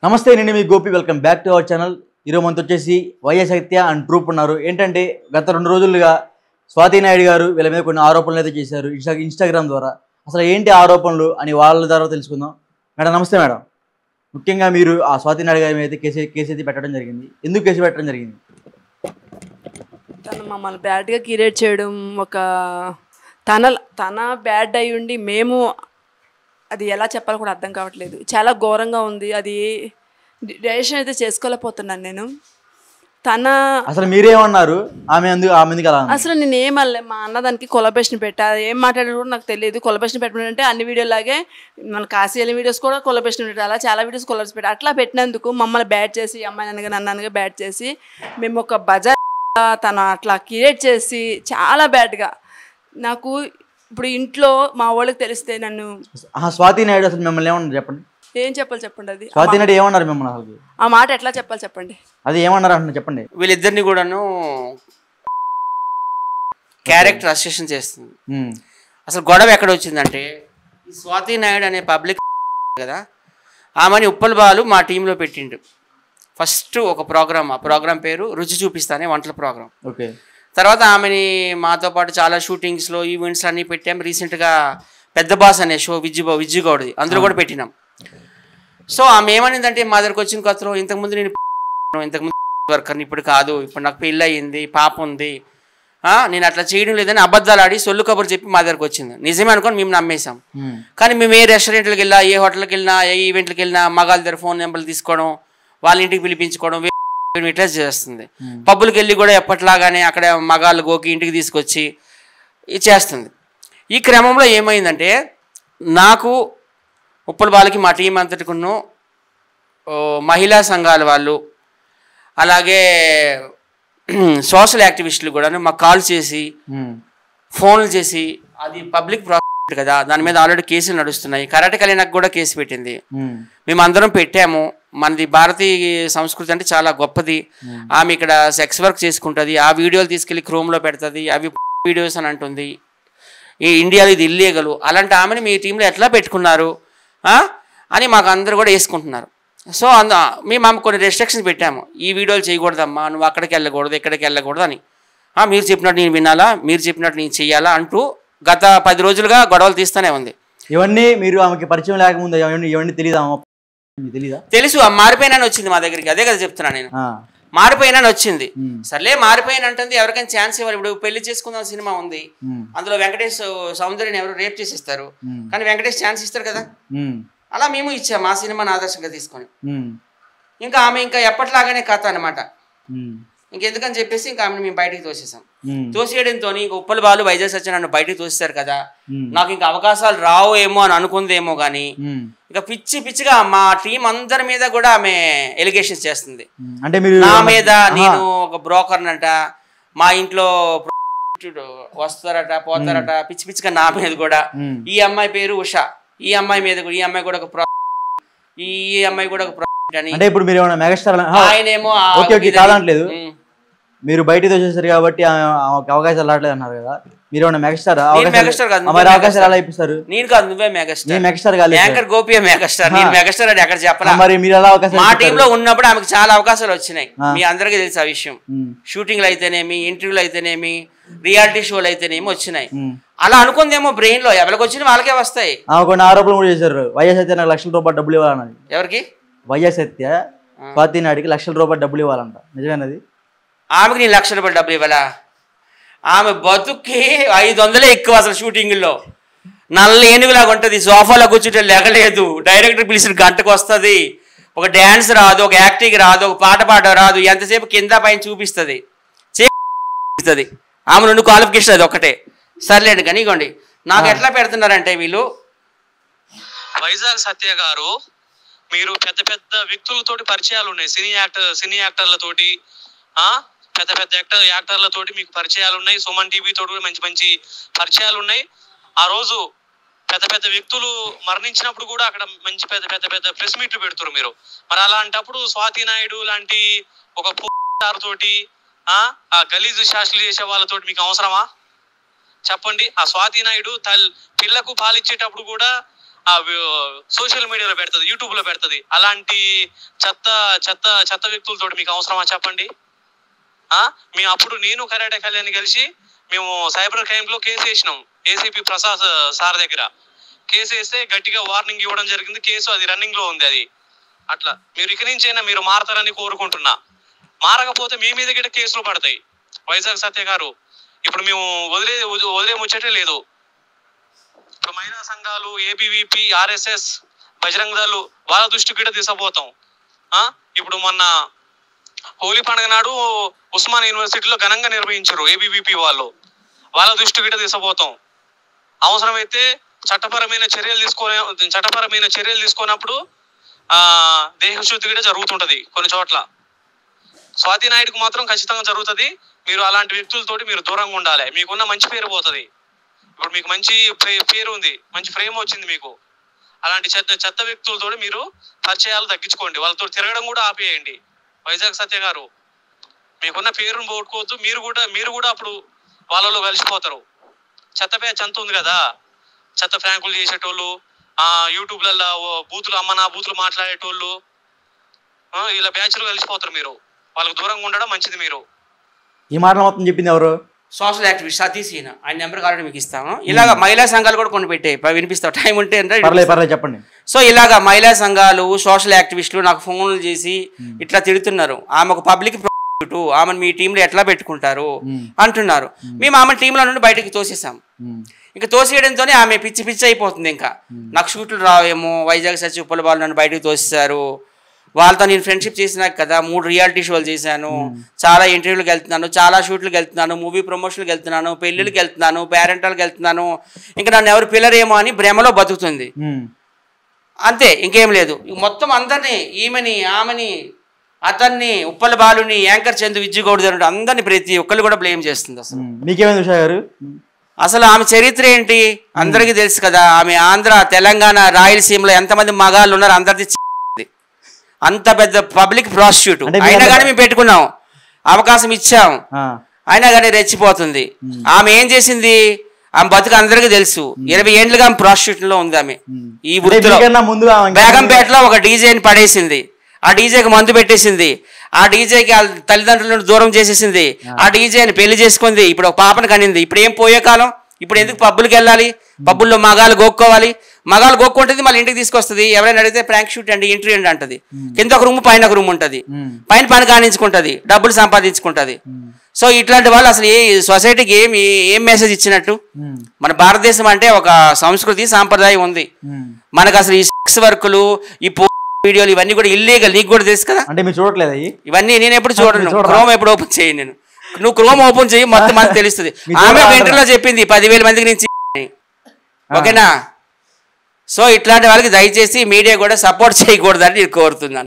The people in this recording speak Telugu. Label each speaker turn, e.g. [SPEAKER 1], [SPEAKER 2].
[SPEAKER 1] నమస్తే నేను మీ Gopi welcome back to our channel. ఈరోజు మనతో వచ్చేసి వైఎస్ సత్య అండ్ ట్రూప్ ఉన్నారు. ఏంటంటే గత 2 రోజులుగా స్వాతి నాయుడు గారు వీళ్ళ మీద కొన్ని ఆరోపణలు అయితే చేశారు ఇన్స్టాగ్రామ్ ద్వారా. అసలు ఏంటి ఆరోపణలు అని వాళ్ళ ద్వారా తెలుసుకుందాం. మేడం నమస్తే మేడం. ముఖ్యంగా మీరు ఆ స్వాతి నాయుడు గారి మీద అయితే కేసు అయితే పెట్టడం జరిగింది. ఎందుకు కేసు పెట్టడం జరిగింది?
[SPEAKER 2] తను మమ్మల్ని బ్యాడ్గా క్రియేట్ చేయడం, ఒక తన బ్యాడ్ అయి ఉండి మేము అది ఎలా చెప్పాలో కూడా అర్థం కావట్లేదు. చాలా ఘోరంగా ఉంది. అది డైజెషన్ అయితే చేసుకోలేకపోతున్నాను నేను.
[SPEAKER 1] అసలు మీరేమన్నారు? ఆమె అలా
[SPEAKER 2] అసలు నేను ఏమల్లే, మా అన్నదానికి కొలబరేషన్ పెట్టా. ఏం మాట్లాడారు కూడా నాకు తెలియదు. కొలబరేషన్ పెట్టమంటే అన్ని వీడియోలాగే మన కాశీల వీడియోస్ కూడా కొలబరేషన్ పెట్టారు. అలా చాలా వీడియోస్ కొలబరేషన్ పెట్టారు. అట్లా పెట్టినందుకు మమ్మల్ని బ్యాడ్ చేసి, అమ్మాయి అనగా నన్ను అనగా బ్యాడ్ చేసి, మేము ఒక బజార్ తను అట్లా క్రియేట్ చేసి చాలా బ్యాడ్గా. నాకు ఇప్పుడు ఇంట్లో మా వాళ్ళకి తెలిస్తే నన్ను
[SPEAKER 1] స్వాతి నాయుడు అసలు మిమ్మల్ని ఏమన్నారు చెప్పండి.
[SPEAKER 2] ఏం చెప్పాలి చెప్పండి. అది
[SPEAKER 1] స్వాతి నాయుడు ఏమన్నారు మిమ్మల్ని? అసలు
[SPEAKER 2] ఆ మాట ఎట్లా చెప్పాలి చెప్పండి.
[SPEAKER 1] అది ఏమన్నారు అంటే చెప్పండి.
[SPEAKER 3] వీళ్ళిద్దరిని కూడాను క్యారెక్టర్ అసోసియేషన్ చేస్తుంది. అసలు గొడవ ఎక్కడ వచ్చిందంటే, ఈ స్వాతి నాయుడు అనే పబ్లిక్ కదా, ఆమెని ఉప్పల్ బాలు మా టీంలో పెట్టిండు. ఫస్ట్ ఒక ప్రోగ్రామ్, ఆ ప్రోగ్రామ్ పేరు రుచి చూపిస్తానే వంటల ప్రోగ్రామ్.
[SPEAKER 1] ఓకే.
[SPEAKER 3] తర్వాత ఆమెని మాతో పాటు చాలా షూటింగ్స్లో ఈవెంట్స్ అన్నీ పెట్టాం. రీసెంట్గా పెద్ద బాస్ అనే షో విజ్జుగౌడ్ది, అందులో కూడా పెట్టినాం. సో ఆమె ఏమనిందంటే, మా దగ్గరకు వచ్చిన కొత్తలో ఇంతకుముందు ఇంతకుముందు వర్కర్ని, ఇప్పుడు కాదు, ఇప్పుడు నాకు పెళ్ళి అయ్యింది, పాప ఉంది, నేను అట్లా చేయడం లేదని అబద్ధాలు ఆడి సొల్లు కబురు చెప్పి మా దగ్గరకు వచ్చింది. నిజమే అనుకోని మేము నమ్మేశాం. కానీ మేము ఏ రెస్టారెంట్లకు వెళ్ళినా, ఏ హోటల్కి వెళ్ళినా, ఏ ఈవెంట్కి వెళ్ళినా మగాళ్ళ దగ్గర ఫోన్ నెంబర్లు తీసుకోవడం, వాళ్ళ ఇంటికి పిలిపించుకోవడం ఇట్లా చేస్తుంది. పబ్బులకి వెళ్ళి కూడా ఎప్పట్లాగానే అక్కడ మగాళ్ళు గోకి ఇంటికి తీసుకొచ్చి చేస్తుంది. ఈ క్రమంలో ఏమైందంటే, నాకు ఉప్పల్ బాలకి మా టీం అంతటికున్న మహిళా సంఘాల వాళ్ళు, అలాగే సోషల్ యాక్టివిస్టులు కూడా మాకు కాల్ చేసి, ఫోన్లు చేసి, అది పబ్లిక్ ప్రాసిక్యూట్ కదా, దాని మీద ఆల్రెడీ కేసులు నడుస్తున్నాయి. కరాటే కళ్యాణకు కూడా కేసు పెట్టింది. మేమందరం పెట్టాము. మనది భారతీయ సంస్కృతి అంటే చాలా గొప్పది. ఆమె ఇక్కడ సెక్స్ వర్క్ చేసుకుంటుంది, ఆ వీడియోలు తీసుకెళ్ళి క్రోమ్లో పెడుతుంది, అవి వీడియోస్ అని అంటుంది. ఈ ఇండియాలో ఇది ఇల్లీగల్. అలాంటి ఆమెని మీ టీంలో ఎట్లా పెట్టుకున్నారు అని మాకు అందరూ కూడా వేసుకుంటున్నారు. సో మేము ఆమె కొన్ని రెస్ట్రిక్షన్స్ పెట్టాము. ఈ వీడియోలు చేయకూడదమ్మా, నువ్వు అక్కడికి వెళ్ళకూడదు, ఇక్కడికి వెళ్ళకూడదు అని. మీరు చెప్పినట్టు నేను వినాలా, మీరు చెప్పినట్టు నేను చెయ్యాలా అంటూ గత 10 రోజులుగా గొడవలు తీస్తూనే ఉంది.
[SPEAKER 1] ఇవన్నీ మీరు ఆమెకి పరిచయం లేకముందు ఇవన్నీ తెలీదా?
[SPEAKER 3] తెలుసు. మారిపోయినాని వచ్చింది మా దగ్గరికి. అదే కదా చెప్తున్నా నేను, మారిపోయినాని వచ్చింది. సర్లే మారిపోయినంటుంది, ఎవరికైనా ఛాన్స్ ఇవ్వాలి. ఇప్పుడు పెళ్లి చేసుకుందాం సినిమా ఉంది, అందులో వెంకటేష్ సౌందర్యని ఎవరు రేప్ చేసిస్తారు, కానీ వెంకటేష్ ఛాన్స్ ఇస్తారు కదా. అలా మేము ఇచ్చాము ఆ సినిమాని ఆదర్శంగా తీసుకొని. ఇంకా ఆమె ఇంకా ఎప్పటిలాగానే కథ అనమాట. ఇంకెందుకని చెప్పేసి ఇంకా ఆమెను మేము బయటికి తోసేసాం. తోసేయడంతో ఇంకా ఉప్పల్ బాలు వైజాగ్ సత్య నన్ను బయటికి తోసేశారు కదా, నాకు ఇంకా అవకాశాలు రావు ఏమో అని అనుకుందేమో కానీ, ఇంకా పిచ్చిగా మా టీం అందరి మీద కూడా ఆమె ఎలిగేషన్స్ చేస్తుంది. అంటే నా మీద నేను ఒక బ్రోకర్నట, మా ఇంట్లో వస్తారట పోతారట, పిచ్చిగా నా మీద కూడా. ఈ అమ్మాయి పేరు ఉషా, ఈ అమ్మాయి మీద కూడా, ఈ అమ్మాయి కూడా ఒక ఈ అమ్మాయి కూడా ఒక అని.
[SPEAKER 1] అంటే ఇప్పుడు మీరు ఏమైనా మెగాస్టార్
[SPEAKER 3] ఆయనేమో
[SPEAKER 1] కాదనట్లేదు, మీరు బయట వచ్చేసారు కాబట్టి అవకాశాలు రావట్లేదు అన్నారు కదా, మీరు ఏమైనా మెగాస్టార్? అవకాశాలు ఎలా ఇప్పిస్తారు?
[SPEAKER 3] నేను కాదు, నువ్వే మెగాస్టార్.
[SPEAKER 1] మెగాస్టార్ కాదు,
[SPEAKER 3] యాంకర్ గోపి మెగాస్టార్. నేను మెగాస్టార్ అని ఎక్కడ చెప్పాలా?
[SPEAKER 1] మరి మీరు ఎలా అవకాశం?
[SPEAKER 3] మా టీమ్ లో ఉన్నప్పుడు ఆమెకు చాలా అవకాశాలు వచ్చినాయి, మీ అందరికీ తెలుసు ఆ విషయం. షూటింగ్లు అయితేనేమి, ఇంటర్వ్యూలు అయితేనేమి, రియాలిటీ షోలు అయితేనేమి వచ్చినాయి. అలా అనుకుందేమో బ్రెయిన్ లో, ఎవరికి వచ్చిన వాళ్ళకే వస్తాయి.
[SPEAKER 1] కొన్ని ఆరోపణలు కూడా చేశారు. వైఎస్ సత్య నాకు ₹1,00,000 డబ్బులు ఇవ్వాలన్నది.
[SPEAKER 3] ఎవరికి?
[SPEAKER 1] వైఎస్ సత్య స్వాతి నాయుడికి ₹1,00,000 డబ్బులు ఇవ్వాలంట. నిజమేనది?
[SPEAKER 3] ఆమెకి నేను ₹1,00,000 డబ్బులు ఇవ్వాలా? ఆమె బతుక్కి 500 ఎక్కువ. అసలు షూటింగ్లో నల్ల ఏనుగులాగా ఉంటుంది, సోఫాలో కూర్చుంటే లెగలేదు, డైరెక్టర్ పిలిచిన గంటకు వస్తుంది, ఒక డ్యాన్స్ రాదు, ఒక యాక్టింగ్ రాదు, ఒక పాట పాడడం రాదు, ఎంతసేపు కింద పైన చూపిస్తుంది. ఆమె 2 క్వాలిఫికేషన్, అది ఒకటే. సర్లేండి కానీ ఇగోండి నాకు ఎట్లా పెడుతున్నారంటే వీళ్ళు,
[SPEAKER 4] వైజాగ్ సత్య గారు మీరు పెద్ద పెద్ద వ్యక్తులతోటి పరిచయాలు ఉన్నాయి, సినీ యాక్టర్లతోటి, పెద్ద యాక్టర్లతోటి మీకు పరిచయాలు ఉన్నాయి. సుమన్ టీవీ తోటి కూడా మంచి పరిచయాలు ఉన్నాయి. ఆ రోజు పెద్ద వ్యక్తులు మరణించినప్పుడు కూడా అక్కడ మంచి పెద్ద ప్రెస్ మీట్లు పెడుతున్నారు మీరు. మరి అలాంటప్పుడు స్వాతి నాయుడు లాంటి ఒక తోటి ఆ గలీజు శాస్త్రులు చేసే వాళ్ళతోటి మీకు అవసరమా చెప్పండి? ఆ స్వాతి నాయుడు పిల్లకు పాలిచ్చేటప్పుడు కూడా సోషల్ మీడియాలో పెడుతుంది, యూట్యూబ్ లో పెడుతుంది. అలాంటి చెత్త చెత్త చెత్త వ్యక్తులతో మీకు అవసరమా చెప్పండి? మేము అప్పుడు నేను కరాటే కళ్యాణ్ కలిసి మేము సైబర్ క్రైమ్ లో కేసు వేసినాం ఏసీపీ ప్రసాద్ సార్ దగ్గర. కేసు వేస్తే గట్టిగా వార్నింగ్ ఇవ్వడం జరిగింది. కేసు అది రన్నింగ్ లో ఉంది. అది అట్లా మీరు ఇక నుంచి అయినా మీరు మారతారని కోరుకుంటున్నా. మారకపోతే మీ మీద గిట్ట కేసులు పడతాయి. వైజాగ్ సత్య గారు, ఇప్పుడు మేము వదిలే ముచ్చటే లేదు. ఇప్పుడు మహిళా సంఘాలు, ఏబీవీపీ, ఆర్ఎస్ఎస్, బజరంగ దళ్ వాళ్ళ దృష్టి గిట్ట తీసుకుపోతాం. ఇప్పుడు మొన్న హోలీ పండుగ నాడు ఉస్మాన్ యూనివర్సిటీలో ఘనంగా నిర్వహించారు ఏబీవీపీ వాళ్ళు. వాళ్ళ దృష్టి గిట్ట తీసుకుపోతాం. అవసరమైతే చట్టపరమైన చర్యలు తీసుకున్నప్పుడు దేహశుద్ధి కూడా జరుగుతుంటది కొన్ని చోట్ల. స్వాతి నాయుడుకు మాత్రం ఖచ్చితంగా జరుగుతుంది. మీరు అలాంటి వ్యక్తులతోటి మీరు దూరంగా ఉండాలి. మీకున్న మంచి పేరు పోతుంది. ఇప్పుడు మీకు మంచి పేరు ఉంది, మంచి ఫ్రేమ్ వచ్చింది మీకు. అలాంటి చెత్త వ్యక్తులతో మీరు పరిచయాలు తగ్గించుకోండి. వాళ్ళతో తిరగడం కూడా ఆపేయండి. వైజాగ్ సత్య గారు, మీకున్న పేరును పోగొట్టుకోవద్దు. మీరు కూడా అప్పుడు వాళ్ళలో కలిసిపోతారు. చెత్త ఉంది కదా, చెత్త ఫ్రాంకులు చేసేటోళ్ళు, యూట్యూబ్లలో బూతులు మాట్లాడేటోళ్ళు, ఇలా బ్యాచ్లు కలిసిపోతారు. మీరు వాళ్ళకు దూరంగా ఉండడం మంచిది. మీరు
[SPEAKER 1] ఈ మాటలు మొత్తం చెప్పింది ఎవరు?
[SPEAKER 3] సోషల్ యాక్టివిస్ట్ సతీష్ ఈయన. ఆయన నెంబర్ కావాలంటే మీకు ఇస్తాను. ఇలాగ మహిళా సంఘాలు కూడా కొన్ని పెట్టాయి, వినిపిస్తావు టైం ఉంటే
[SPEAKER 1] పర్లేదు చెప్పండి.
[SPEAKER 3] సో ఇలాగ మహిళా సంఘాలు, సోషల్ యాక్టివిస్టులు నాకు ఫోన్లు చేసి ఇట్లా తిడుతున్నారు. ఆమె ఒక పబ్లిక్ ప్రాసిక్యూట్, ఆమెను మీ టీంలో ఎట్లా పెట్టుకుంటారు అంటున్నారు. మేము ఆమె టీంలో నుండి బయటకు తోసేసాం. ఇంకా తోసేయడంతోనే ఆమె పిచ్చి అయిపోతుంది. ఇంకా నాకు షూట్లు రావేమో, వైజాగ్ సచి ఉప్పల వాళ్ళు నన్ను బయటకు తోసేశారు. వాళ్ళతో నేను ఫ్రెండ్షిప్ చేసినాక కదా 3 రియాలిటీ షోలు చేశాను, చాలా ఇంటర్వ్యూలకు వెళ్తున్నాను, చాలా షూట్లకు వెళ్తున్నాను, మూవీ ప్రమోషన్లకు వెళ్తున్నాను, పెళ్ళిళ్ళకి వెళ్తున్నాను, పేరెంటాలకు వెళ్తున్నాను. ఇంకా నన్ను ఎవరు పిల్లరేమో అని భ్రమలో బతుకుతుంది. అంతే, ఇంకేం లేదు. మొత్తం అందరినీ, ఈమెని, ఆమెని, అతన్ని, ఉప్పల బాలుని, యాంకర్ చందు, విజ్జుగౌడ్ అందరినీ ప్రతి ఒక్కళ్ళు కూడా బ్లేమ్ చేస్తుంది. అసలు
[SPEAKER 1] మీకేమైంది ఉషా గారు?
[SPEAKER 3] అసలు ఆమె చరిత్ర ఏంటి అందరికీ తెలుసు కదా. ఆమె ఆంధ్ర, తెలంగాణ, రాయలసీమలో ఎంతమంది మగాళ్ళు ఉన్నారు అందరిది. అంత పెద్ద పబ్లిక్ ప్రాసిక్యూట్ అయినా కానీ మేము పెట్టుకున్నాం, అవకాశం ఇచ్చాం, అయినా కానీ రెచ్చిపోతుంది. ఆమె ఏం చేసింది? ఆమె బతుకు అందరికీ తెలుసు. 20 ఏళ్ళుగా ఆమె ప్రాసిక్యూషన్ లో ఉంది. ఆమె ఈ వృత్తిలో బేగంపేటలో ఒక డీజేని పడేసింది. ఆ డీజేకి మందు పెట్టేసింది. ఆ డీజేకి తల్లిదండ్రులను దూరం చేసేసింది. ఆ డీజేని పెళ్లి చేసుకుంది. ఇప్పుడు ఒక పాపను కనింది. ఇప్పుడు ఏం పోయే కాలం. ఇప్పుడు ఎందుకు పబ్బులకి వెళ్ళాలి? పబ్బుల్లో మగాలు గోక్కోవాలి. మగాలు గోక్కుంటుంది, మళ్ళీ ఇంటికి తీసుకొస్తుంది. ఎవరైనా అడిగితే ప్రాంక్ షూట్ అండి, ఎంట్రీ అండి అంటది. కింద ఒక రూమ్, పైన ఒక రూమ్ ఉంటుంది. పైన పని కానించుకుంటుంది, డబ్బులు సంపాదించుకుంటుంది. సో ఇట్లాంటి వాళ్ళు అసలు ఏ సొసైటీకి ఏం మెసేజ్ ఇచ్చినట్టు? మన భారతదేశం అంటే ఒక సంస్కృతి, సాంప్రదాయం ఉంది. మనకు అసలు ఈ సెక్స్ వర్కులు, ఈ వీడియోలు ఇవన్నీ కూడా ఇల్లీగల్. నీకు కూడా తెలుసు కదా.
[SPEAKER 1] అంటే మీరు చూడట్లేదు ఇవన్నీ?
[SPEAKER 3] నేను ఎప్పుడు చూడను. క్రోమ్ ఎప్పుడు ఓపెన్ చేయను నేను. నువ్వు క్రోమ్ ఓపెన్ చేయి, మొత్తం మంది తెలుస్తుంది. ఆమె ఇంటర్వ్యూలో చెప్పింది 10,000 మందికి నుంచి. ఓకేనా? సో ఇట్లాంటి వాళ్ళకి దయచేసి మీడియా కూడా సపోర్ట్ చేయకూడదని నేను కోరుతున్నాను.